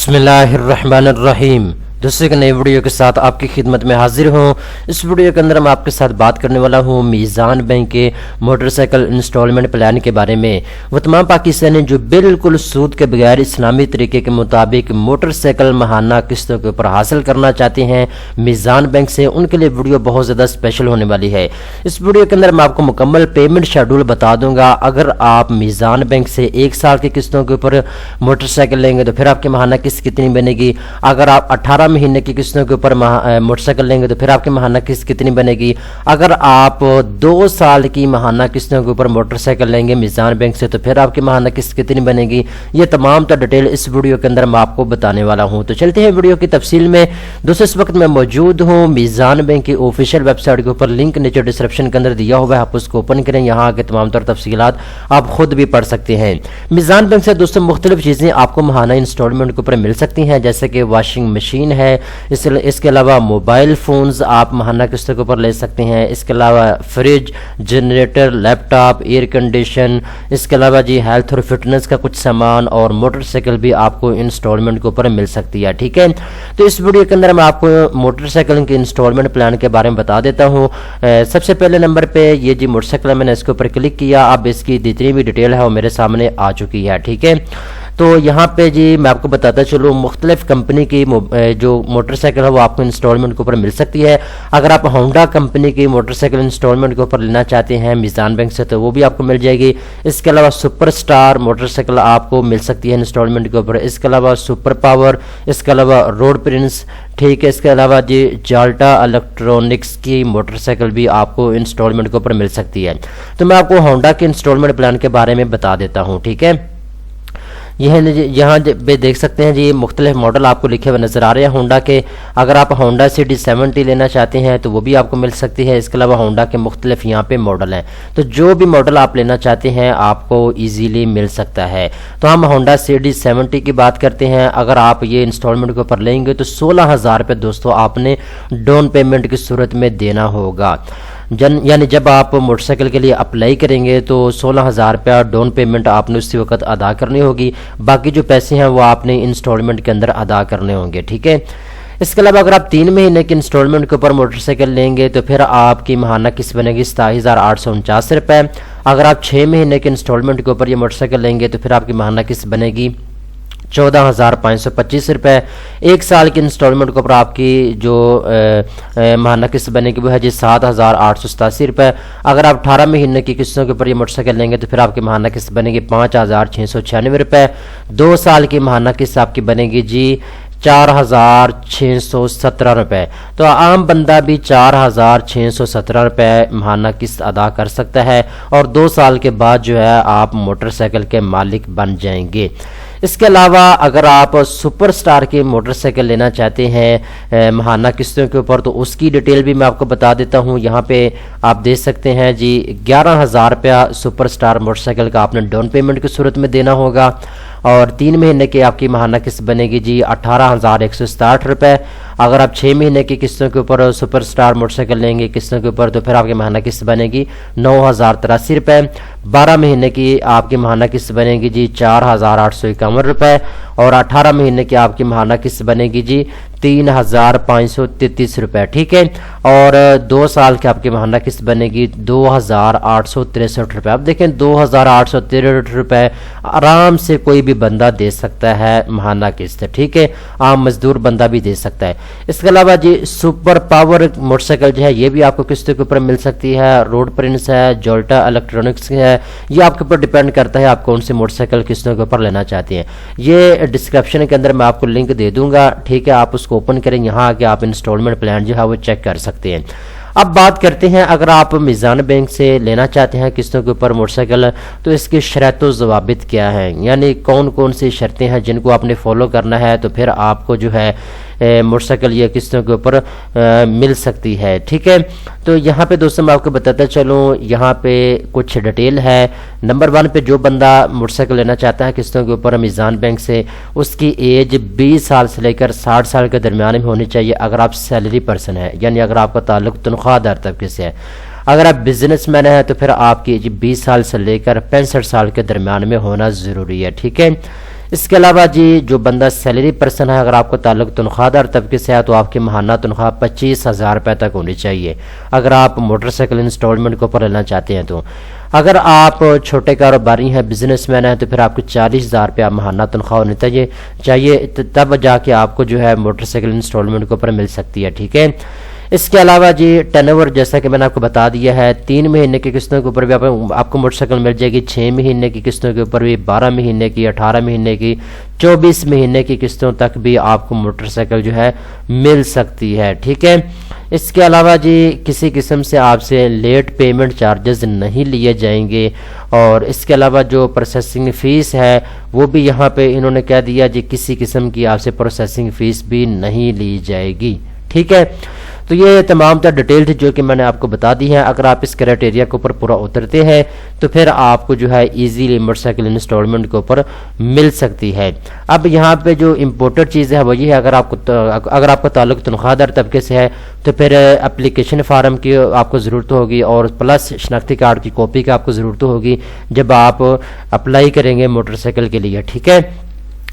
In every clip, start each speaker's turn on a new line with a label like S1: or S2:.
S1: بسم اللہ الرحمن الرحیم۔ دوستوں ایک نئی ویڈیو کے ساتھ آپ کی خدمت میں حاضر ہوں۔ اس ویڈیو کے اندر میں آپ کے ساتھ بات کرنے والا ہوں میزان بینک کے موٹر سائیکل انسٹالمنٹ پلان کے بارے میں۔ وہ تمام پاکستانی جو بالکل سود کے بغیر اسلامی طریقے کے مطابق موٹر سائیکل ماہانہ قسطوں کے اوپر حاصل کرنا چاہتے ہیں میزان بینک سے، ان کے لیے ویڈیو بہت زیادہ اسپیشل ہونے والی ہے۔ اس ویڈیو کے اندر میں آپ کو مکمل پیمنٹ شیڈول بتا دوں گا۔ اگر آپ میزان بینک سے 1 سال کی قسطوں کے اوپر موٹر سائیکل لیں گے تو پھر آپ کی ماہانہ قسط کتنی بنے گی، اگر آپ 18 مہینے کی قسطوں کے اوپر موٹر سائیکل لیں گے تو پھر آپ کی ماہانہ قسط کتنی بنے گی، اگر آپ 2 سال کی ماہانہ قسطوں کے اوپر موٹر سائیکل لیں گے میزان بینک سے تو پھر آپ کی ماہانہ قسط کتنی بنے گی، یہ تمام تو ڈیٹیل اس ویڈیو کے اندر میں آپ کو بتانے والا ہوں۔ تو چلتے ہیں ویڈیو کی تفصیل میں۔ دوستو اس وقت میں موجود ہوں میزان بینک کی آفیشیل ویب سائٹ کے اوپر، لنک نیچے ڈسکرپشن کے اندر دیا ہوا ہے، آپ اس کو اوپن کریں، یہاں کے تمام تر تفصیلات آپ خود بھی پڑھ سکتے ہیں۔ میزان بینک سے دوستو مختلف چیزیں آپ کو ماہانہ انسٹالمنٹ کے اوپر مل سکتی ہیں، جیسے کہ واشنگ مشین ہے، اس کے علاوہ موبائل فونز آپ ماہانہ قسطوں کے اوپر لے سکتے ہیں، اس کے علاوہ فریج، جنریٹر، لیپ ٹاپ، ایئر کنڈیشن، اس کے علاوہ ہیلتھ اور فٹنس کا کچھ سامان اور موٹر سائیکل بھی آپ کو انسٹالمنٹ کے اوپر مل سکتی ہے، ٹھیک ہے۔ تو اس ویڈیو کے اندر میں آپ کو موٹر سائیکل کے انسٹالمنٹ پلان کے بارے میں بتا دیتا ہوں۔ سب سے پہلے نمبر پہ یہ موٹر سائیکل ہے، میں نے اس کے اوپر کلک کیا، اب اس کی جتنی بھی ڈیٹیل ہے وہ میرے سامنے آ چکی ہے، ٹھیک ہے۔ تو یہاں پہ میں آپ کو بتاتا چلوں مختلف کمپنی کی جو موٹر سائیکل ہے وہ آپ کو انسٹالمنٹ کے اوپر مل سکتی ہے۔ اگر آپ ہونڈا کمپنی کی موٹر سائیکل انسٹالمنٹ کے اوپر لینا چاہتے ہیں میزان بینک سے تو وہ بھی آپ کو مل جائے گی۔ اس کے علاوہ سپر سٹار موٹر سائیکل آپ کو مل سکتی ہے انسٹالمنٹ کے اوپر، اس کے علاوہ سپر پاور، اس کے علاوہ روڈ پرنس، ٹھیک ہے۔ اس کے علاوہ جالٹا الیکٹرونکس کی موٹر سائیکل بھی آپ کو انسٹالمنٹ کے اوپر مل سکتی ہے۔ تو میں آپ کو ہونڈا کے انسٹالمنٹ پلان کے بارے میں بتا دیتا ہوں، ٹھیک ہے۔ یہاں دیکھ سکتے ہیں مختلف ماڈل آپ کو لکھے ہوئے نظر آ رہے ہیں ہونڈا کے۔ اگر آپ ہونڈا CD70 لینا چاہتے ہیں تو وہ بھی آپ کو مل سکتی ہے۔ اس کے علاوہ ہونڈا کے مختلف یہاں پہ ماڈل ہیں، تو جو بھی ماڈل آپ لینا چاہتے ہیں آپ کو ایزیلی مل سکتا ہے۔ تو ہم ہونڈا CD70 کی بات کرتے ہیں۔ اگر آپ یہ انسٹالمنٹ کے اوپر لیں گے تو 16,000 روپے دوستو آپ نے ڈاؤن پیمنٹ کی صورت میں دینا ہوگا، یعنی جب آپ موٹر سائیکل کے لیے اپلائی کریں گے تو 16,000 روپیہ ڈاؤن پیمنٹ آپ نے اسی وقت ادا کرنی ہوگی، باقی جو پیسے ہیں وہ آپ نے انسٹالمنٹ کے اندر ادا کرنے ہوں گے، ٹھیک ہے۔ اس کے علاوہ اگر آپ 3 مہینے کی انسٹالمنٹ کے اوپر موٹر سائیکل لیں گے تو پھر آپ کی ماہانہ قسط بنے گی 27,849 روپے۔ اگر آپ 6 مہینے کی انسٹالمنٹ کے اوپر یہ موٹر سائیکل لیں گے تو پھر آپ کی ماہانہ قسط بنے گی 14,525 روپے۔ 1 سال کی انسٹالمنٹ کے اوپر آپ کی جو ماہانہ قسط بنے گی وہ ہے 7,887 روپے۔ اگر آپ 18 مہینے کی قسطوں کے اوپر یہ موٹر سائیکل لیں گے تو پھر آپ کی ماہانہ قسط بنے گی 5,696 روپے۔ 2 سال کی ماہانہ قسط آپ کی بنے گی 4,617 روپے۔ تو عام بندہ بھی 4,617 روپے ماہانہ قسط ادا کر سکتا ہے اور 2 سال کے بعد آپ موٹر سائیکل کے مالک بن جائیں گے۔ اس کے علاوہ اگر آپ سپر سٹار کی موٹر سائیکل لینا چاہتے ہیں ماہانہ قسطوں کے اوپر تو اس کی ڈیٹیل بھی میں آپ کو بتا دیتا ہوں۔ یہاں پہ آپ دیکھ سکتے ہیں 11,000 روپیہ سپر سٹار موٹر سائیکل کا آپ نے ڈاؤن پیمنٹ کی صورت میں دینا ہوگا اور 3 مہینے کی آپ کی ماہانہ قسط بنے گی 18,167 روپے۔ اگر آپ 6 مہینے کی قسطوں کے اوپر سپر سٹار موٹر سائیکل لیں گے قسطوں کے اوپر تو پھر آپ کی ماہانہ قسط بنے گی 9,083 روپے۔ 12 مہینے کی آپ کی ماہانہ قسط بنے گی 4,851 روپے اور 18 مہینے کی آپ کی ماہانہ قسط بنے گی 3,533 روپے، ٹھیک ہے۔ اور 2 سال کی آپ کی ماہانہ قسط بنے گی 2,863 روپے۔ اب دیکھیں 2,863 روپے آرام سے کوئی بھی بندہ دے سکتا ہے ماہانہ قسط، ٹھیک ہے، عام مزدور بندہ بھی دے سکتا ہے۔ اس کے علاوہ سپر پاور موٹر سائیکل یہ بھی آپ کو قسطوں کے اوپر مل سکتی ہے۔ روڈ پرنس ہے، جالٹا الیکٹرونکس ہے، یہ آپ کے اوپر ڈیپینڈ کرتا ہے آپ کون سی موٹر سائیکل قسطوں کے اوپر لینا چاہتے ہیں۔ یہ ڈسکرپشن کے اندر میں آپ کو لنک دے دوں گا، ٹھیک ہے، آپ اس کو اوپن کریں، یہاں آ کے آپ انسٹالمنٹ پلان وہ چیک کر سکتے ہیں۔ اب بات کرتے ہیں اگر آپ میزان بینک سے لینا چاہتے ہیں قسطوں کے اوپر موٹر سائیکل تو اس کی شرط و ضوابط کیا ہے، یعنی کون سی شرطیں ہیں جن کو آپ نے فالو کرنا ہے تو پھر آپ کو موٹر سائیکل یہ قسطوں کے اوپر مل سکتی ہے، ٹھیک ہے۔ تو یہاں پہ دوستوں میں آپ کو بتاتا چلوں، یہاں پہ کچھ ڈیٹیل ہے۔ نمبر 1 پہ جو بندہ موٹر سائیکل لینا چاہتا ہے قسطوں کے اوپر میزان بینک سے، اس کی ایج 20 سال سے لے کر 60 سال کے درمیان میں ہونی چاہیے اگر آپ سیلری پرسن ہے، یعنی اگر آپ کا تعلق تنخواہ دار طبقے سے ہے۔ اگر آپ بزنس مین ہیں تو پھر آپ کی ایج 20 سال سے لے کر 65 سال کے درمیان میں ہونا ضروری ہے، ٹھیک ہے۔ اس کے علاوہ جی جو بندہ سیلری پرسن ہے، اگر آپ کو تعلق تنخواہ دار طبقے سے ہے تو آپ کی ماہانہ تنخواہ 25,000 روپے تک ہونی چاہیے اگر آپ موٹر سائیکل انسٹالمنٹ کے اوپر لینا چاہتے ہیں تو۔ اگر آپ چھوٹے کاروباری ہیں، بزنس مین ہیں، تو پھر آپ کو 40,000 روپیہ ماہانہ تنخواہ ہونی چاہیے، تب جا کے آپ کو جو ہے موٹر سائیکل انسٹالمنٹ کے اوپر مل سکتی ہے، ٹھیک ہے۔ اس کے علاوہ جی ٹرن اوور جیسا کہ میں نے آپ کو بتا دیا ہے، 3 مہینے کی قسطوں کے اوپر بھی آپ کو موٹر سائیکل مل جائے گی، 6 مہینے کی قسطوں کے اوپر بھی، 12 مہینے کی، 18 مہینے کی، 24 مہینے کی قسطوں تک بھی آپ کو موٹر سائیکل جو ہے مل سکتی ہے، ٹھیک ہے۔ اس کے علاوہ جی کسی قسم سے آپ سے لیٹ پیمنٹ چارجز نہیں لیے جائیں گے، اور اس کے علاوہ جو پروسیسنگ فیس ہے وہ بھی یہاں پہ انہوں نے کہہ دیا جی کسی قسم کی آپ سے پروسیسنگ فیس بھی نہیں لی جائے گی، ٹھیک ہے۔ تو یہ تمام تر ڈیٹیل تھی جو کہ میں نے آپ کو بتا دی ہیں۔ اگر آپ اس کرائٹیریا کے اوپر پورا اترتے ہیں تو پھر آپ کو جو ہے ایزیلی موٹر سائیکل انسٹالمنٹ کے اوپر مل سکتی ہے۔ اب یہاں پہ جو امپورٹنٹ چیز ہے وہ یہ ہے، اگر آپ کا تعلق تنخواہ دار طبقے سے ہے تو پھر اپلیکیشن فارم کی آپ کو ضرورت ہوگی، اور پلس شناختی کارڈ کی کاپی کا آپ کو ضرورت ہوگی جب آپ اپلائی کریں گے موٹر سائیکل کے لیے، ٹھیک ہے۔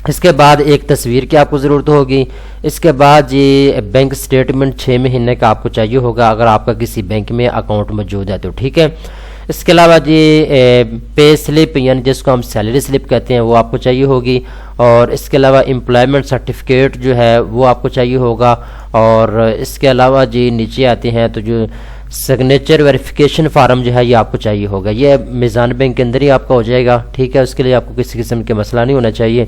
S1: اس کے بعد ایک تصویر کی آپ کو ضرورت ہوگی۔ اس کے بعد یہ بینک سٹیٹمنٹ 6 مہینے کا آپ کو چاہیے ہوگا اگر آپ کا کسی بینک میں اکاؤنٹ موجود ہے تو، ٹھیک ہے۔ اس کے علاوہ جی پے سلپ یعنی جس کو ہم سیلری سلپ کہتے ہیں وہ آپ کو چاہیے ہوگی، اور اس کے علاوہ امپلائمنٹ سرٹیفکیٹ جو ہے وہ آپ کو چاہیے ہوگا، اور اس کے علاوہ جی نیچے آتے ہیں تو جو سگنیچر ویریفیکیشن فارم جو ہے یہ آپ کو چاہیے ہوگا، یہ میزان بینک کے اندر ہی آپ کا ہو جائے گا، ٹھیک ہے۔ اس کے لیے آپ کو کسی قسم کے مسئلہ نہیں ہونا چاہیے۔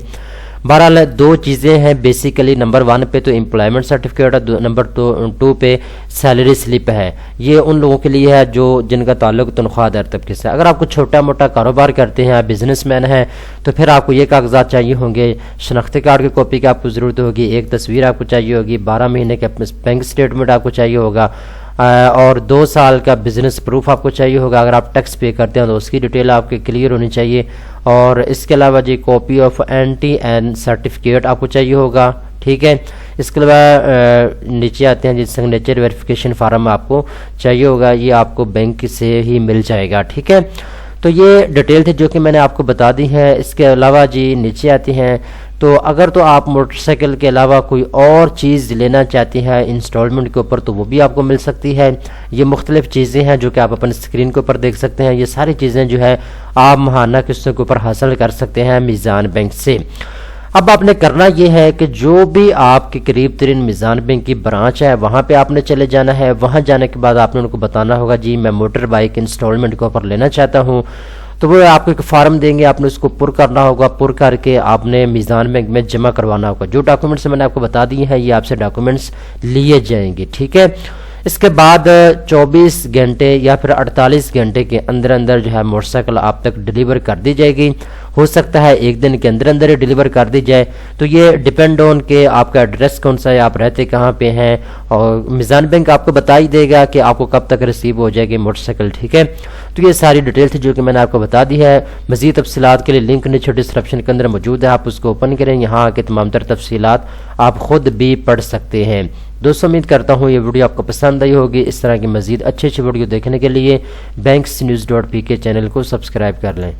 S1: بہرحال 2 چیزیں ہیں بیسیکلی، نمبر 1 پہ تو امپلائمنٹ سرٹیفکیٹ ہے، نمبر 2 پہ سیلری سلپ ہے۔ یہ ان لوگوں کے لیے ہے جو جن کا تعلق تنخواہ دار طبقے سے۔ اگر آپ کو چھوٹا موٹا کاروبار کرتے ہیں، بزنس مین ہیں، تو پھر آپ کو یہ کاغذات چاہیے ہوں گے، شناختی کارڈ کی کاپی کی آپ کو ضرورت ہوگی، ایک تصویر آپ کو چاہیے ہوگی، 12 مہینے کا بینک سٹیٹمنٹ آپ کو چاہیے ہوگا، اور 2 سال کا بزنس پروف آپ کو چاہیے ہوگا۔ اگر آپ ٹیکس پے کرتے ہیں تو اس کی ڈیٹیل آپ کے کلیئر ہونی چاہیے، اور اس کے علاوہ جی کاپی آف این سرٹیفکیٹ آپ کو چاہیے ہوگا، ٹھیک ہے۔ اس کے علاوہ نیچے آتے ہیں جی سگنیچر ویریفیکیشن فارم آپ کو چاہیے ہوگا، یہ آپ کو بینک سے ہی مل جائے گا، ٹھیک ہے۔ تو یہ ڈیٹیل تھی جو کہ میں نے آپ کو بتا دی ہے۔ اس کے علاوہ جی نیچے آتی ہیں تو اگر تو آپ موٹر سائیکل کے علاوہ کوئی اور چیز لینا چاہتی ہیں انسٹالمنٹ کے اوپر تو وہ بھی آپ کو مل سکتی ہے۔ یہ مختلف چیزیں ہیں جو کہ آپ اپنے اسکرین کے اوپر دیکھ سکتے ہیں، یہ ساری چیزیں جو ہے آپ ماہانہ قسطوں کے اوپر حاصل کر سکتے ہیں میزان بینک سے۔ اب آپ نے کرنا یہ ہے کہ جو بھی آپ کے قریب ترین میزان بینک کی برانچ ہے وہاں پہ آپ نے چلے جانا ہے۔ وہاں جانے کے بعد آپ نے ان کو بتانا ہوگا جی میں موٹر بائک انسٹالمنٹ کے اوپر لینا چاہتا ہوں، تو وہ آپ کو ایک فارم دیں گے، آپ نے اس کو پر کرنا ہوگا، پر کر کے آپ نے میزان بینک میں جمع کروانا ہوگا۔ جو ڈاکومنٹس میں نے آپ کو بتا دیے ہیں یہ آپ سے ڈاکومنٹس لیے جائیں گے، ٹھیک ہے۔ اس کے بعد 24 گھنٹے یا پھر 48 گھنٹے کے اندر اندر جو ہے موٹر سائیکل آپ تک ڈیلیور کر دی جائے گی۔ ہو سکتا ہے 1 دن کے اندر اندر ہی ڈیلیور کر دی جائے، تو یہ ڈیپینڈ آن کہ آپ کا ایڈریس کون سا ہے، آپ رہتے کہاں پہ ہیں، اور میزان بینک آپ کو بتا ہی دے گا کہ آپ کو کب تک ریسیو ہو جائے گی موٹر سائیکل، ٹھیک ہے۔ تو یہ ساری ڈیٹیل تھی جو کہ میں نے آپ کو بتا دی ہے۔ مزید تفصیلات کے لیے لنک نیچے ڈسکرپشن کے اندر موجود ہے، آپ اس کو اوپن کریں، یہاں کے تمام تر تفصیلات آپ خود بھی پڑھ سکتے ہیں۔ دوستوں امید کرتا ہوں یہ ویڈیو آپ کو پسند آئی ہوگی۔ اس طرح کی مزید اچھے ویڈیو دیکھنے کے لیے بینکس نیوز .pk چینل کو سبسکرائب کر لیں۔